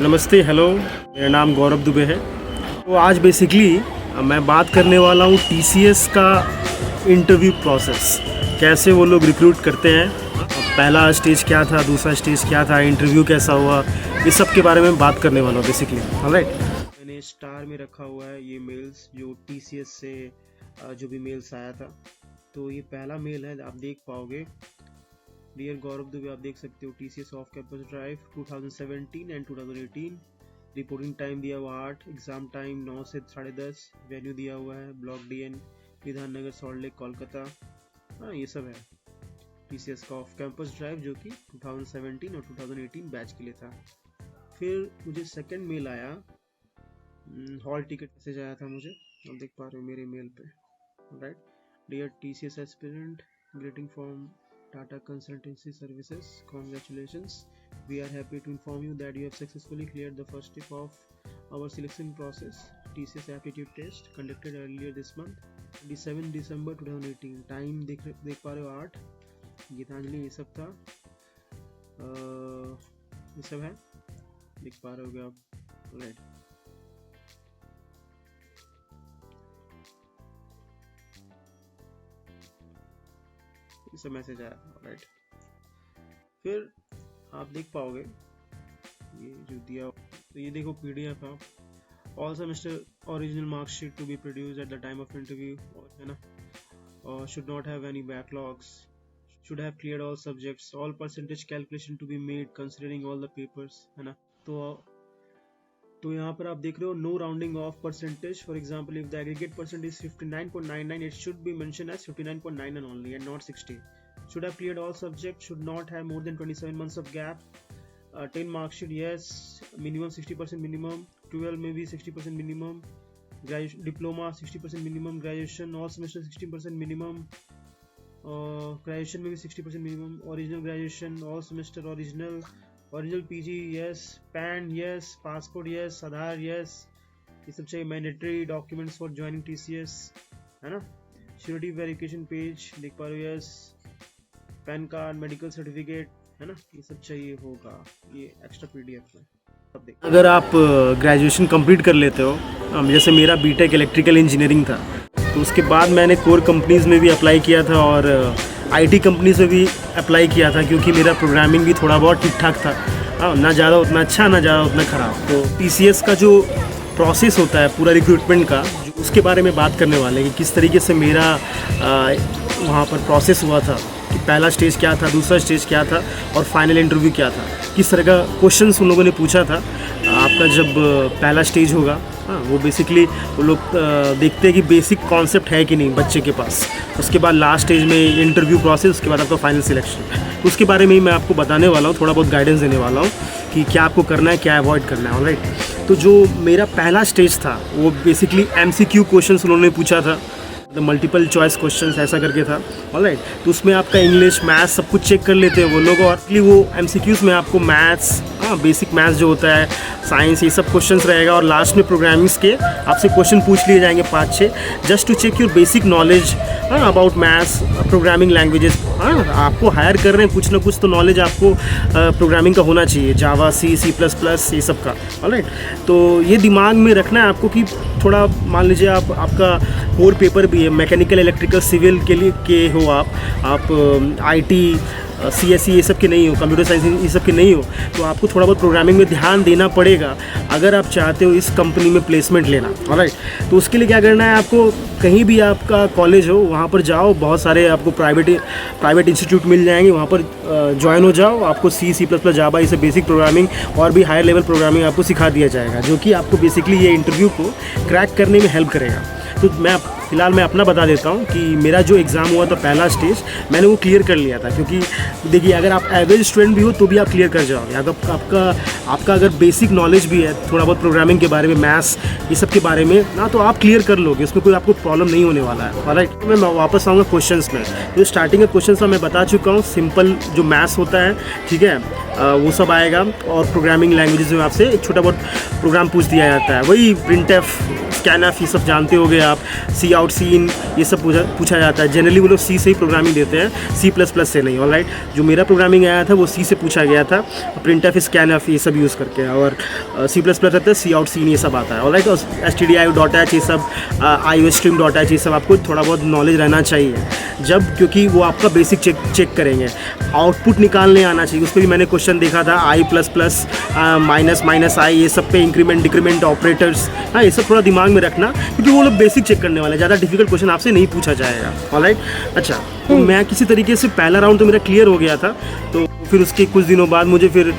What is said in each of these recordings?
नमस्ते, हेलो। मेरा नाम गौरव दुबे है। तो आज बेसिकली मैं बात करने वाला हूँ टीसीएस का इंटरव्यू प्रोसेस, कैसे वो लोग रिक्रूट करते हैं, पहला स्टेज क्या था, दूसरा स्टेज क्या था, इंटरव्यू कैसा हुआ, इस सब के बारे में बात करने वाला हूँ बेसिकली। ऑलराइट, मैंने स्टार में रखा हुआ है ये मेल्स जो टीसीएस से जो भी मेल्स आया था। तो ये पहला मेल है, आप देख पाओगे। डियर गौरव दुबे, आप देख सकते हो TCS off campus drive 2017 and 2018। Reporting time दिया हुआ 8, एग्जाम टाइम 9 से 10:30, वेन्यू दिया हुआ है block DN Bidhannagar salt lake Kolkata. हाँ, ये सब है टीसीएस का ऑफ कैंपस ड्राइव जो कि 2017 और 2018 बैच के लिए था। फिर मुझे सेकंड मेल आया, हॉल टिकट मैसेज आया था मुझे, आप देख पा रहे हो मेरे मेल पे। Right, dear TCS aspirant, greeting from Tata Consultancy Services, congratulations. We are happy to inform you that you have successfully cleared the first step of our selection process, TCS aptitude test conducted earlier this month, 27 December 2018. Time देख पा रहे हो 8, गीतांजलि ये सब था, ये सब है, देख पा रहे होगे आप। राइट, सब मैसेज आया। राइट, फिर आप देख पाओगे ये जो दिया, तो ये देखो पीडीएफ आप all semester original marksheet to be produce at the time of interview, है ना, और should not have any backlogs, should have cleared all subjects, all percentage calculation to be made considering all the papers, है ना। तो यहाँ पर आप देख रहे हो no rounding off percentage. For example, if the aggregate percent is 59.99, it should be mentioned as 59.99 only and not 60. Should have cleared all subjects, should not have more than 27 months of gap. 10 mark sheet, yes, minimum 60% minimum, 12 maybe 60% minimum, diploma 60% minimum, graduation all semester 60% minimum, graduation maybe 60% minimum, original graduation all semester original PG, yes, PAN, yes, passport, yes, Aadhaar, yes, ये सब चाहिए। Mandatory documents for joining TCS, है ना। Surety verification page देख पा रहे हो, yes, pan card, medical certificate, है ना, ये सब चाहिए होगा, ये एक्स्ट्रा पीडीएफ में। अगर आप ग्रेजुएशन कंप्लीट कर लेते हो, जैसे मेरा बीटेक इलेक्ट्रिकल इंजीनियरिंग था, तो उसके बाद मैंने कोर कंपनीज में भी अप्लाई किया था और आईटी कंपनी से भी अप्लाई किया था, क्योंकि मेरा प्रोग्रामिंग भी थोड़ा बहुत ठीक ठाक था, ना ज़्यादा उतना अच्छा, ना ज़्यादा उतना ख़राब। तो टीसीएस का जो प्रोसेस होता है पूरा रिक्रूटमेंट का, उसके बारे में बात करने वाले हैं कि किस तरीके से मेरा वहाँ पर प्रोसेस हुआ था, कि पहला स्टेज क्या था, दूसरा स्टेज क्या था और फाइनल इंटरव्यू क्या था, किस तरह का क्वेश्चंस उन लोगों ने पूछा था। आपका जब पहला स्टेज होगा, हाँ, वो बेसिकली वो लोग देखते हैं कि बेसिक कॉन्सेप्ट है कि नहीं बच्चे के पास। उसके बाद लास्ट स्टेज में इंटरव्यू प्रोसेस, उसके बाद आपका फाइनल सिलेक्शन। उसके बारे में ही मैं आपको बताने वाला हूँ, थोड़ा बहुत गाइडेंस देने वाला हूँ कि क्या आपको करना है, क्या अवॉइड करना है। ऑलराइट, तो जो मेरा पहला स्टेज था वो बेसिकली एमसीक्यू क्वेश्चंस उन्होंने पूछा था, मल्टीपल चॉइस क्वेश्चंस ऐसा करके था। ऑलराइट, तो उसमें आपका इंग्लिश, मैथ्स सब कुछ चेक कर लेते हैं वो लोग, और वो एमसीक्यूज़ में आपको मैथ्स, हाँ, बेसिक मैथ्स जो होता है, साइंस, ये सब क्वेश्चंस रहेगा, और लास्ट में प्रोग्रामिंग्स के आपसे क्वेश्चन पूछ लिए जाएंगे 5-6, just to check your basic knowledge about maths, programming languages. हाँ, आपको हायर कर रहे हैं, कुछ ना कुछ तो नॉलेज आपको प्रोग्रामिंग का होना चाहिए, जावा, C++, ये सब का। ऑलराइट, तो ये दिमाग में रखना है आपको कि थोड़ा मान लीजिए आपका कोर पेपर भी है, मैकेनिकल, इलेक्ट्रिकल, सिविल के लिए के हो आप आईटी, CSE ये सब के नहीं हो, कंप्यूटर साइंस ये सब के नहीं हो, तो आपको थोड़ा बहुत प्रोग्रामिंग में ध्यान देना पड़ेगा अगर आप चाहते हो इस कंपनी में प्लेसमेंट लेना। ऑलराइट, तो उसके लिए क्या करना है, आपको कहीं भी आपका कॉलेज हो वहाँ पर जाओ, बहुत सारे आपको प्राइवेट इंस्टीट्यूट मिल जाएंगे, वहाँ पर ज्वाइन हो जाओ, आपको C++, जावा, ये सब बेसिक प्रोग्रामिंग और भी हायर लेवल प्रोग्रामिंग आपको सिखा दिया जाएगा, जो कि आपको बेसिकली ये इंटरव्यू को क्रैक करने में हेल्प करेगा। तो मैं फ़िलहाल मैं अपना बता देता हूँ कि मेरा जो एग्ज़ाम हुआ था पहला स्टेज, मैंने वो क्लियर कर लिया था, क्योंकि देखिए अगर आप एवरेज स्टूडेंट भी हो तो भी आप क्लियर कर जाओगे। अगर आपका अगर बेसिक नॉलेज भी है थोड़ा बहुत प्रोग्रामिंग के बारे में, मैथ्स, ये सब के बारे में ना, तो आप क्लियर कर लोगे, उसमें कोई आपको प्रॉब्लम नहीं होने वाला है। ऑलराइट, तो मैं वापस आऊँगा क्वेश्चंस में। तो स्टार्टिंग के क्वेश्चंस मैं बता चुका हूँ, सिंपल जो मैथ्स होता है, ठीक है, वो सब आएगा, और प्रोग्रामिंग लैंग्वेजेस में आपसे एक छोटा बहुत प्रोग्राम पूछ दिया जाता है, वही प्रिंटफ, स्कैनफ, ये सब जानते होगे आप, C आउट, सी इन, ये सब पूछा जाता है। जनरली वो लोग सी से ही प्रोग्रामिंग देते हैं, C++ से नहीं। ऑलराइट, जो मेरा प्रोग्रामिंग आया था वो सी से पूछा गया था, प्रिंटफ, स्कैनफ ये सब यूज़ करके, और C++ रहता है, सी आउट, सी इन ये सब आता है। ऑलराइट, और stdio.h ये सब, iostream.h ये सब आपको थोड़ा बहुत नॉलेज रहना चाहिए जब, क्योंकि वो आपका बेसिक चेक करेंगे। आउटपुट निकालने आना चाहिए, उस पर भी मैंने क्वेश्चन देखा था, I++, माइनस आई, ये सब पे इंक्रीमेंट डिक्रीमेंट ऑपरेटर्स, हाँ ये सब थोड़ा दिमाग में रखना, क्योंकि वो लोग बेसिक चेक करने वाले हैं, ज़्यादा डिफिकल्ट क्वेश्चन आपसे नहीं पूछा जाएगा। ऑलराइट, अच्छा, तो मैं किसी तरीके से पहला राउंड तो मेरा क्लियर हो गया था। तो फिर उसके कुछ दिनों बाद मुझे फिर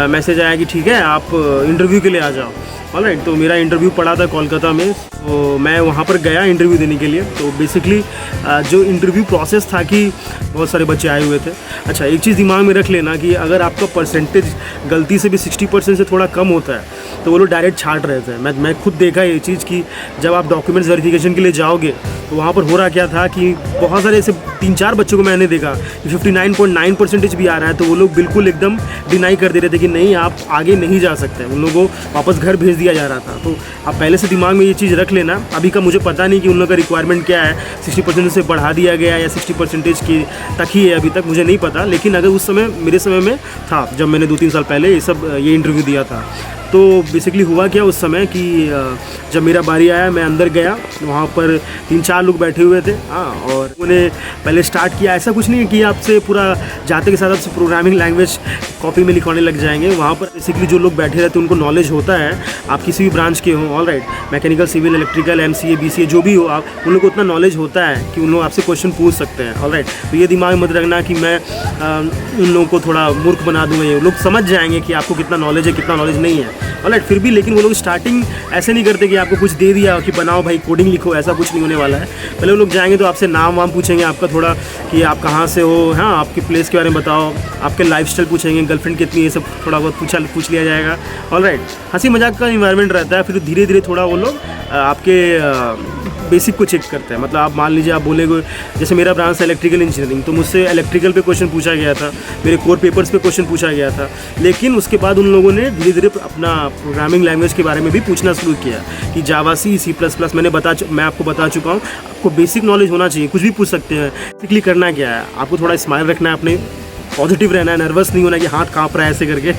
मैसेज आया कि ठीक है आप इंटरव्यू के लिए आ जाओ। ऑलराइट, तो मेरा इंटरव्यू पड़ा था कोलकाता में, तो मैं वहाँ पर गया इंटरव्यू देने के लिए। तो बेसिकली जो इंटरव्यू प्रोसेस था कि बहुत सारे बच्चे आए हुए थे। अच्छा, एक चीज़ दिमाग में रख लेना कि अगर आपका परसेंटेज गलती से भी 60% से थोड़ा कम होता है तो वो लोग डायरेक्ट छांट रहे थे। मैं खुद देखा ये चीज़ कि जब आप डॉक्यूमेंट्स वेरिफिकेशन के लिए जाओगे तो वहाँ पर हो रहा क्या था कि बहुत सारे ऐसे 3-4 बच्चों को मैंने देखा कि 59.9% भी आ रहा है, तो वो लोग बिल्कुल एकदम डिनाई कर दे रहे थे कि नहीं आप आगे नहीं जा सकते। उन लोगों को वापस घर भेज दिया जा रहा था। तो आप पहले से दिमाग में ये चीज़ रख लेना। अभी का मुझे पता नहीं कि उन लोगों का रिक्वायरमेंट क्या है, 60% से बढ़ा दिया गया या 60% की तक ही है, अभी तक मुझे नहीं पता। लेकिन अगर उस समय मेरे समय में था, जब मैंने 2-3 साल पहले ये इंटरव्यू दिया था, तो बेसिकली हुआ क्या उस समय कि जब मेरा बारी आया, मैं अंदर गया, वहाँ पर 3-4 लोग बैठे हुए थे। हाँ, और उन्होंने पहले स्टार्ट किया, ऐसा कुछ नहीं है कि आपसे पूरा जाते के साथ आपसे प्रोग्रामिंग लैंग्वेज कॉपी में लिखवाने लग जाएंगे। वहाँ पर बेसिकली जो लोग बैठे रहते हैं उनको नॉलेज होता है, आप किसी भी ब्रांच के हों, alright, mechanical, civil, electrical, MCA, BCA जो भी हो, आप उन लोगों को उतना नॉलेज होता है कि उन लोग आपसे क्वेश्चन पूछ सकते हैं। ऑलराइट, तो ये दिमाग में मत रखना कि मैं उन लोगों को थोड़ा मूर्ख बना दूँगा। ये लोग समझ जाएंगे कि आपको कितना नॉलेज है, कितना नॉलेज नहीं है। ऑलराइट, फिर भी लेकिन वो लोग स्टार्टिंग ऐसे नहीं करते कि आपको कुछ दे दिया कि बनाओ भाई कोडिंग लिखो, ऐसा कुछ नहीं होने वाला है। पहले वो लोग जाएंगे तो आपसे नाम वाम पूछेंगे आपका थोड़ा, कि आप कहाँ से हो, हाँ आपके प्लेस के बारे में बताओ, आपके लाइफस्टाइल पूछेंगे, गर्लफ्रेंड कितनी, ये सब थोड़ा बहुत पूछ लिया जाएगा। ऑलराइट, हंसी मजाक का इन्वायरमेंट रहता है। फिर धीरे धीरे थोड़ा वो लोग आपके बेसिक को चेक करते हैं। मतलब आप मान लीजिए आप बोलेगे, जैसे मेरा ब्रांच है इलेक्ट्रिकल इंजीनियरिंग, तो मुझसे इलेक्ट्रिकल पे क्वेश्चन पूछा गया था, मेरे कोर पेपर्स पे क्वेश्चन पूछा गया था। लेकिन उसके बाद उन लोगों ने धीरे धीरे अपना प्रोग्रामिंग लैंग्वेज के बारे में भी पूछना शुरू किया कि जावा, C++। मैं आपको बता चुका हूँ, आपको बेसिक नॉलेज होना चाहिए, कुछ भी पूछ सकते हैं। बेसिकली करना क्या है, आपको थोड़ा स्माइल रखना है, अपने पॉजिटिव रहना है, नर्वस नहीं होना कि हाथ काँप रहा है ऐसे करके,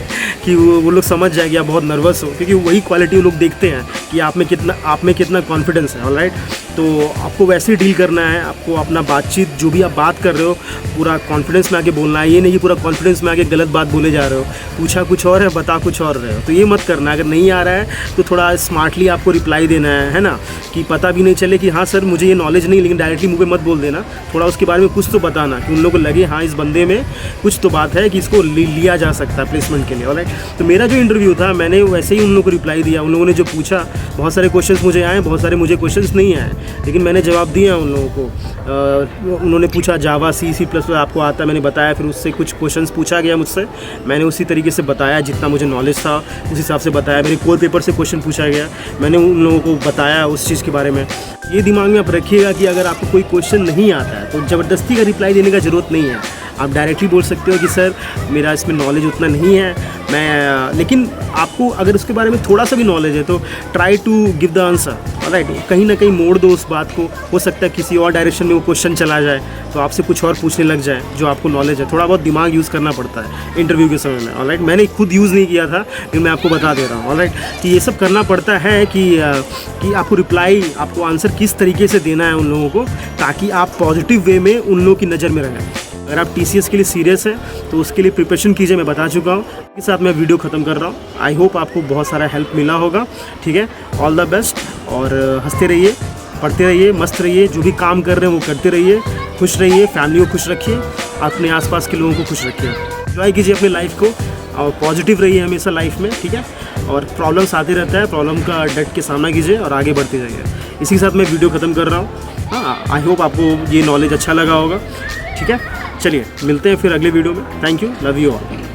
कि वो लोग समझ जाए कि आप बहुत नर्वस हो, क्योंकि वही क्वालिटी वो लोग देखते हैं कि आप में कितना कॉन्फिडेंस है। ऑलराइट, तो आपको वैसे ही डील करना है। आपको अपना बातचीत, जो भी आप बात कर रहे हो, पूरा कॉन्फिडेंस में आके बोलना है। ये नहीं कि पूरा कॉन्फिडेंस में आके गलत बात बोले जा रहे हो, पूछा कुछ और है, बता कुछ और रहे हो, तो ये मत करना। अगर नहीं आ रहा है तो थोड़ा स्मार्टली आपको रिप्लाई देना है ना, कि पता भी नहीं चले कि हाँ सर मुझे ये नॉलेज नहीं, लेकिन डायरेक्टली मुँह पे मत बोल देना। थोड़ा उसके बारे में कुछ तो बताना कि उन लोगों को लगे हाँ इस बंदे में कुछ तो बात है कि इसको लिया जा सकता है प्लेसमेंट के लिए। ऑलराइट, तो मेरा जो इंटरव्यू था, मैंने वैसे ही उन लोगों को रिप्लाई दिया। उन लोगों ने जो पूछा, बहुत सारे क्वेश्चंस मुझे आए, बहुत सारे मुझे क्वेश्चंस नहीं आए, लेकिन मैंने जवाब दिया उन लोगों को। उन्होंने पूछा जावा, C++ आपको आता है, मैंने बताया। फिर उससे कुछ क्वेश्चंस पूछा गया मुझसे, मैंने उसी तरीके से बताया, जितना मुझे नॉलेज था उस हिसाब से बताया। मेरे कोर पेपर से क्वेश्चन पूछा गया, मैंने उन लोगों को बताया उस चीज़ के बारे में। ये दिमाग में आप रखिएगा कि अगर आपको कोई क्वेश्चन नहीं आता है तो ज़बरदस्ती का रिप्लाई देने का ज़रूरत नहीं है। आप डायरेक्टली बोल सकते हो कि सर मेरा इसमें नॉलेज उतना नहीं है, लेकिन आपको अगर उसके बारे में थोड़ा सा भी नॉलेज है तो try to give the answer. Alright, कहीं ना कहीं मोड़ दो उस बात को। हो सकता है किसी और डायरेक्शन में वो क्वेश्चन चला जाए, तो आपसे कुछ और पूछने लग जाए जो आपको नॉलेज है। थोड़ा बहुत दिमाग यूज़ करना पड़ता है इंटरव्यू के समय में। ऑलराइट, मैंने खुद यूज़ नहीं किया था, लेकिन मैं आपको बता दे रहा हूँ। ऑलराइट, कि ये सब करना पड़ता है कि आपको रिप्लाई, आपको आंसर किस तरीके से देना है उन लोगों को, ताकि आप पॉजिटिव वे में उन लोगों की नज़र में रहें। अगर आप TCS के लिए सीरियस हैं तो उसके लिए प्रिपरेशन कीजिए, मैं बता चुका हूँ। इसके साथ मैं वीडियो ख़त्म कर रहा हूँ। आई होप आपको बहुत सारा हेल्प मिला होगा। ठीक है, ऑल द बेस्ट, और हंसते रहिए, पढ़ते रहिए, मस्त रहिए, जो भी काम कर रहे हैं वो करते रहिए, खुश रहिए, फैमिली को खुश रखिए, अपने आसपास के लोगों को खुश रखिए, एंजॉय कीजिए अपनी लाइफ को, और पॉजिटिव रहिए हमेशा लाइफ में। ठीक है, और प्रॉब्लम्स आते रहता है, प्रॉब्लम का डट के सामना कीजिए और आगे बढ़ते जाइए। इसी के साथ मैं वीडियो ख़त्म कर रहा हूँ। हाँ, आई होप आपको ये नॉलेज अच्छा लगा होगा। ठीक है, चलिए मिलते हैं फिर अगले वीडियो में। Thank you, love you all.